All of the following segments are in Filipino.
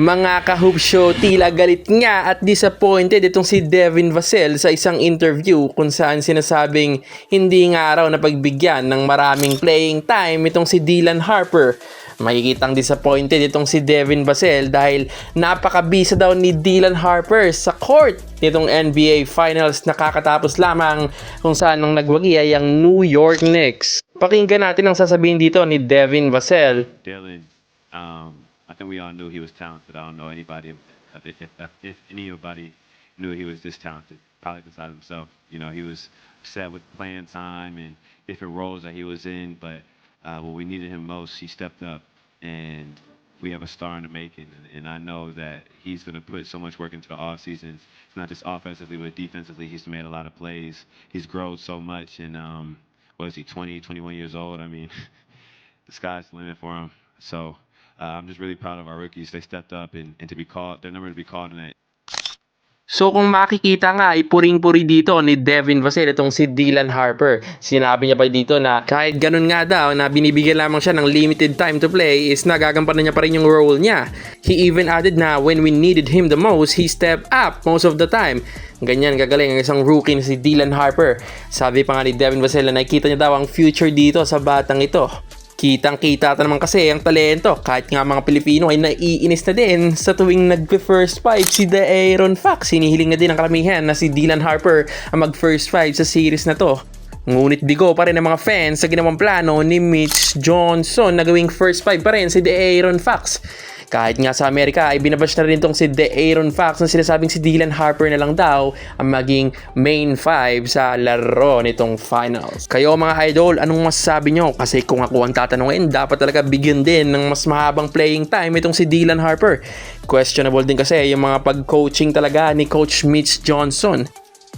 Mga ka-Hoop Show, tila galit nga at disappointed itong si Devin Vassell sa isang interview kung saan sinasabing hindi nga raw napagbigyan ng maraming playing time itong si Dylan Harper. Makikitang disappointed itong si Devin Vassell dahil napakabisa daw ni Dylan Harper sa court nitong NBA Finals na kakatapos lamang kung saan ang nagwagi ay ang New York Knicks. Pakinggan natin ang sasabihin dito ni Devin Vassell. Dylan, I think we all knew he was talented. I don't know anybody, if anybody knew he was this talented, probably besides himself. You know, he was set with playing time and different roles that he was in, but when we needed him most, he stepped up, and we have a star in the making. And I know that he's going to put so much work into the off seasons. It's not just offensively, but defensively. He's made a lot of plays. He's grown so much, and what is he, 20, 21 years old? I mean, the sky's the limit for him. So I'm just really proud of our rookies. They stepped up and to be called, their number to be called tonight. So kung makikita nga, ipuring-puri dito ni Devin Vassell itong si Dylan Harper. Sinabi niya pa dito na kahit ganun nga daw na binibigyan lamang siya ng limited time to play is nagagampanan niya pa rin yung role niya. He even added na when we needed him the most, he stepped up most of the time. Ganyan gagaling ang isang rookie na si Dylan Harper. Sabi pa nga ni Devin Vassell na nakikita niya daw ang future dito sa batang ito. Kitang-kita naman kasi ang talento. Kahit nga mga Pilipino ay naiinis na din sa tuwing nag-first five si De'Aaron Fox. Hinihiling na din ang karamihan na si Dylan Harper ang mag-first five sa series na to. Ngunit bigo pa rin ang mga fans sa ginawang plano ni Mitch Johnson na gawing first five pa rin si De'Aaron Fox. Kahit nga sa Amerika ay binabash na rin itong si De'Aaron Fox na sinasabing si Dylan Harper na lang daw ang maging main five sa laro nitong finals. Kayo mga idol, anong masasabi nyo? Kasi kung ako ang tatanungin, dapat talaga bigyan din ng mas mahabang playing time itong si Dylan Harper. Questionable din kasi yung mga pag-coaching talaga ni Coach Mitch Johnson.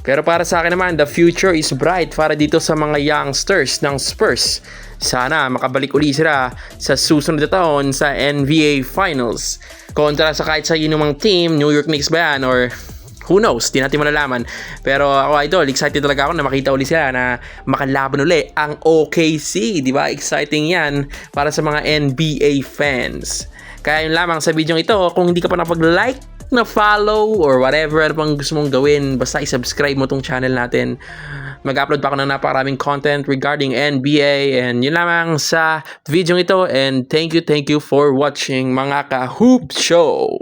Pero para sa akin naman, the future is bright para dito sa mga youngsters ng Spurs. Sana makabalik uli sila sa susunod na taon sa NBA Finals. Kontra sa kahit sa inumang team, New York Knicks ba yan or who knows, di natin malalaman. Pero ako idol, excited talaga ako na makita uli sila na makalaban uli ang OKC. Di ba? Exciting yan para sa mga NBA fans. Kaya yun lamang sa video ito, kung hindi ka pa napag-like, na follow or whatever ano pang gusto mong gawin, basta i-subscribe mo tong channel natin. Mag-upload pa ako ng napakaraming content regarding NBA, and yun lamang sa video ito, and thank you for watching mga ka-Hoop Show.